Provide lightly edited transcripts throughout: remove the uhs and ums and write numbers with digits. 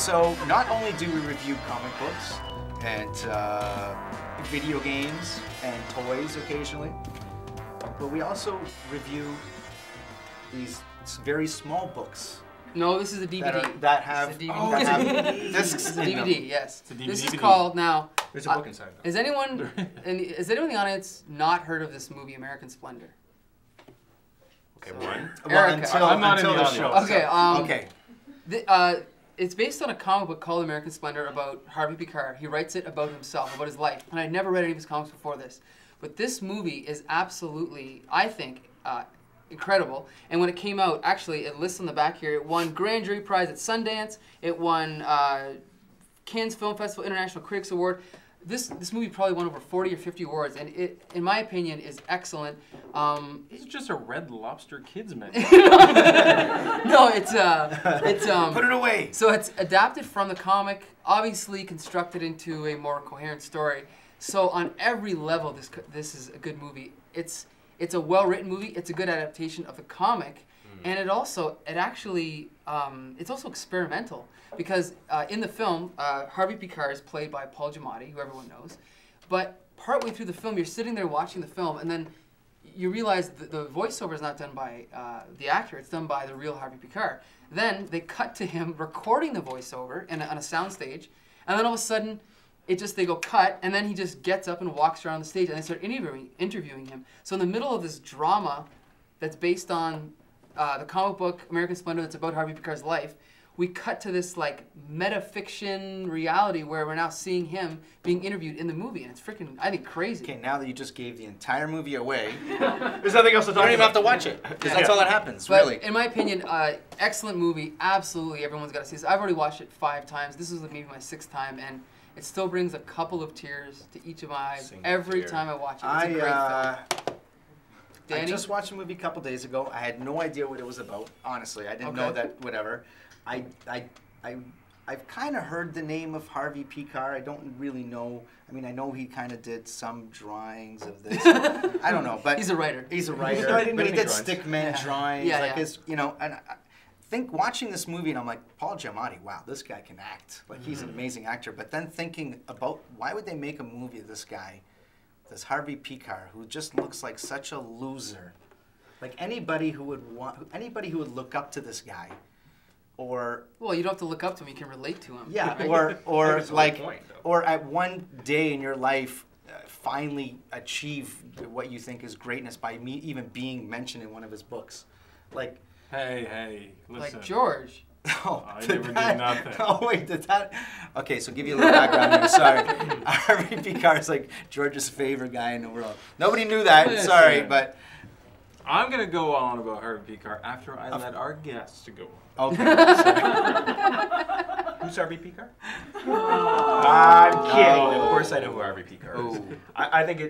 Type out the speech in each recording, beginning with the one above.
so not only do we review comic books and video games and toys occasionally, but we also review these very small books. No, this is a DVD. That have discs in them. DVD, yes. This is called, now, there's a book inside though. Has anyone in the audience not heard of this movie, American Splendor? Okay, one. Well, I'm not in the show. Okay, okay. It's based on a comic book called American Splendor about Harvey Pekar. He writes it about himself, about his life. And I'd never read any of his comics before this. But this movie is absolutely, I think, incredible. And when it came out, actually, it lists on the back here, it won Grand Jury Prize at Sundance. It won Cannes Film Festival International Critics Award. This movie probably won over 40 or 50 awards, and it, in my opinion, is excellent. This is just a Red Lobster kids menu. No, it's put it away. So it's adapted from the comic, obviously constructed into a more coherent story. So on every level, this is a good movie. It's a well-written movie. It's a good adaptation of the comic, and it's also experimental because in the film, Harvey Pekar is played by Paul Giamatti, who everyone knows. But partway through the film, you're sitting there watching the film, and then you realize that the voiceover is not done by the actor; it's done by the real Harvey Pekar. Then they cut to him recording the voiceover on a soundstage, and then all of a sudden, they go cut, and then he just gets up and walks around the stage, and they start interviewing him. So in the middle of this drama that's based on the comic book American Splendor that's about Harvey Pekar's life, we cut to this like meta-fiction reality where we're now seeing him being interviewed in the movie, and it's freaking, I think, crazy. Okay, now that you just gave the entire movie away, there's nothing else to talk about. You don't even have to watch it, because that's all that happens, but really. In my opinion, excellent movie. Absolutely, everyone's got to see this. I've already watched it 5 times. This is maybe my 6th time, and it still brings a couple of tears to each of my eyes every time I watch it. It's a great film. Danny? I just watched the movie a couple days ago. I had no idea what it was about, honestly. I didn't know that, whatever. I've kind of heard the name of Harvey Pekar. I don't really know. I mean, I know he kind of did some drawings of this. I don't know, but he's a writer. He's a writer, but he did stickman drawings. His, you know, and I think watching this movie, and I'm like, Paul Giamatti, wow, this guy can act. Like, he's an amazing actor. But then thinking about why would they make a movie of this guy, this Harvey Pekar, who just looks like such a loser. Like anybody who would look up to this guy. Or, well, you don't have to look up to him; you can relate to him. Yeah, or like, or at one day in your life, finally achieve what you think is greatness by even being mentioned in one of his books, like. Hey, listen. Like George. Oh, I never did nothing. Oh wait, did that? Okay, so give you a little background here. Sorry, Harvey Pekar is like George's favorite guy in the world. Nobody knew that. Sorry, but. I'm gonna go on about Harvey Pekar after I let our guests go on. Okay. Who's Harvey Pekar? I'm kidding. Of course I know who Harvey Pekar is. I think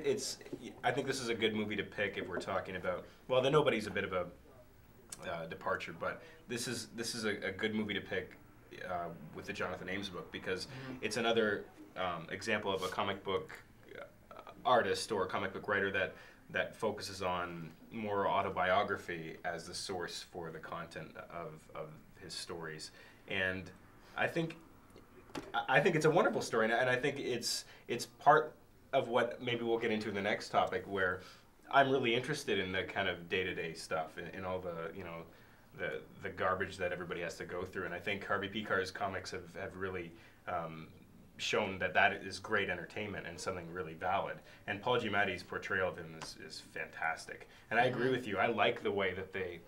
I think this is a good movie to pick if we're talking about. Well, The Nobody's a bit of a departure, but this is a good movie to pick with the Jonathan Ames book because it's another example of a comic book artist or a comic book writer that focuses on more autobiography as the source for the content of his stories, and I think it's a wonderful story, and I think it's part of what maybe we'll get into in the next topic, where I'm really interested in the kind of day-to-day stuff and all the the garbage that everybody has to go through, and I think Harvey Pekar's comics have really shown that is great entertainment and something really valid. And Paul Giamatti's portrayal of him is fantastic. And I agree with you. I like the way that they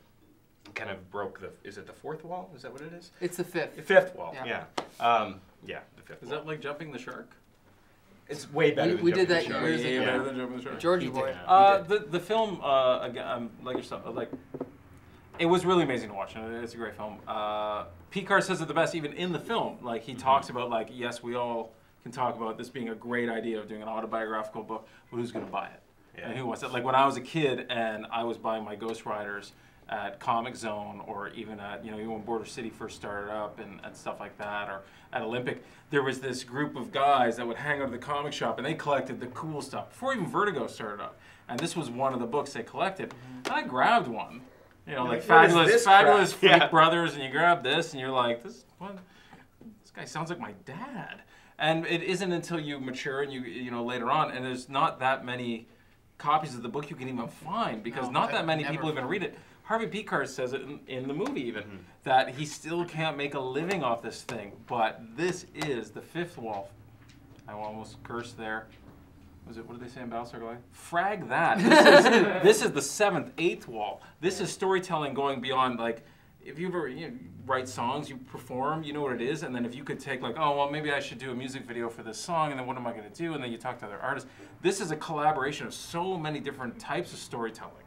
kind of broke is it the 4th wall? Is that what it is? It's the 5th. The 5th wall, yeah. The 5th wall. Is that like jumping the shark? It's way better than we did that Jumping the Shark. years ago. Better than jumping the shark. Georgie boy. The film, again, like yourself, like, it was really amazing to watch. It's a great film. Pekar says it the best, even in the film. Like, he talks about, like, yes, we all can talk about this being a great idea of doing an autobiographical book, but who's going to buy it? Yeah. And who wants it? Like, when I was a kid and I was buying my Ghost Riders at Comic Zone, or even at, even when Border City first started up and stuff like that, or at Olympic, there was this group of guys that would hang out at the comic shop and they collected the cool stuff before even Vertigo started up. And this was one of the books they collected. And I grabbed one. Like Fabulous Freak Brothers, and you grab this, and you're like, this guy sounds like my dad. And it isn't until you mature and you know later on, and there's not that many copies of the book you can even find because not that many people even read it. Harvey Pekar says it in the movie even, that he still can't make a living off this thing. But this is the fifth wall. I almost cursed there. Was it, what did they say in Battlestar Galactica? Frag that. This is the seventh, eighth wall. This is storytelling going beyond, like, if you ever write songs, you perform, you know what it is, and then if you could take like, oh, well, maybe I should do a music video for this song, and then what am I going to do? And then you talk to other artists. This is a collaboration of so many different types of storytelling.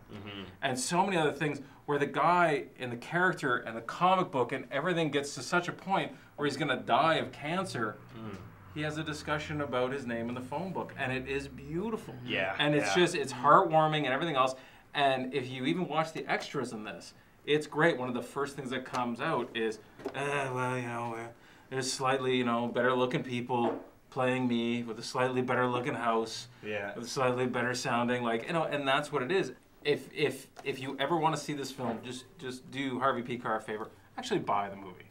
And so many other things where the guy and the character and the comic book and everything gets to such a point where he's going to die of cancer. He has a discussion about his name in the phone book, and it is beautiful. And it's just, it's heartwarming and everything else. And if you even watch the extras in this, it's great. One of the first things that comes out is, well, you know, there's slightly, you know, better looking people playing me with a slightly better looking house, with a slightly better sounding, like, you know, and that's what it is. If you ever want to see this film, just do Harvey Pekar a favor. Actually buy the movie.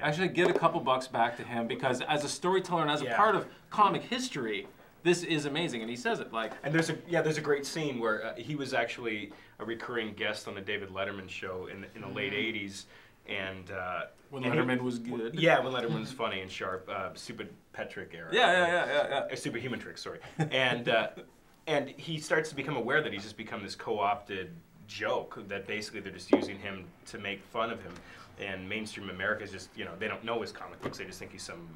Actually get a couple bucks back to him, because as a storyteller and as a part of comic history, this is amazing, and he says it like. And there's a great scene where he was actually a recurring guest on the David Letterman show in the late '80s, and when Letterman was good. Yeah, when Letterman was funny and sharp, Stupid Petrick era. Superhuman Trick, sorry. And he starts to become aware that he's just become this co-opted joke, that basically they're just using him to make fun of him. And mainstream America is just, you know, they don't know his comic books, they just think he's some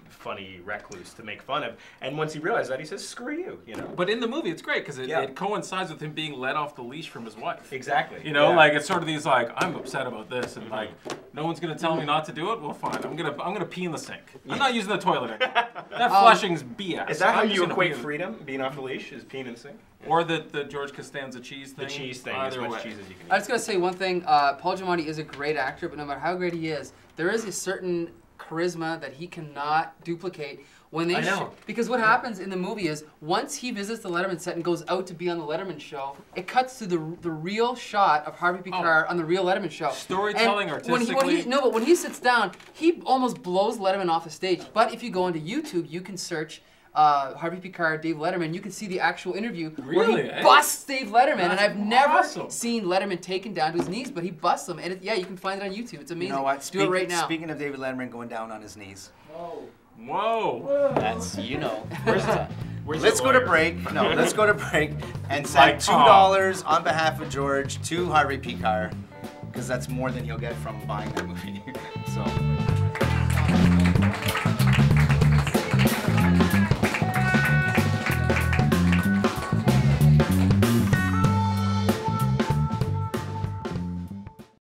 funny recluse to make fun of. And once he realizes that, he says, screw you, you know. But in the movie, it's great, because it coincides with him being let off the leash from his wife. Exactly. You know, like, it's sort of these, like, I'm upset about this, and like, no one's going to tell me not to do it? Well, fine, I'm gonna pee in the sink. I'm not using the toilet anymore. That flushing's BS. Is that how you equate freedom, being off the leash, is peeing in the sink? Or the George Costanza cheese thing. The cheese thing, as much cheese as you can eat. I was going to say one thing, Paul Giamatti is a great actor, but no matter how great he is, there is a certain charisma that he cannot duplicate when they because what happens in the movie is once he visits the Letterman set and goes out to be on the Letterman show, it cuts to the real shot of Harvey Pekar on the real Letterman show. Storytelling, artistically. But when he sits down, he almost blows Letterman off the stage. But if you go onto YouTube, you can search Harvey Pekar, Dave Letterman, you can see the actual interview where he busts Dave Letterman, and I've never seen Letterman taken down to his knees, but he busts him, and you can find it on YouTube. It's amazing. You know what? Do it right now. Speaking of David Letterman going down on his knees. Whoa. That's, you know. Let's go to break. No, let's go to break and send $2 on behalf of George to Harvey Pekar, because that's more than you'll get from buying that movie. So.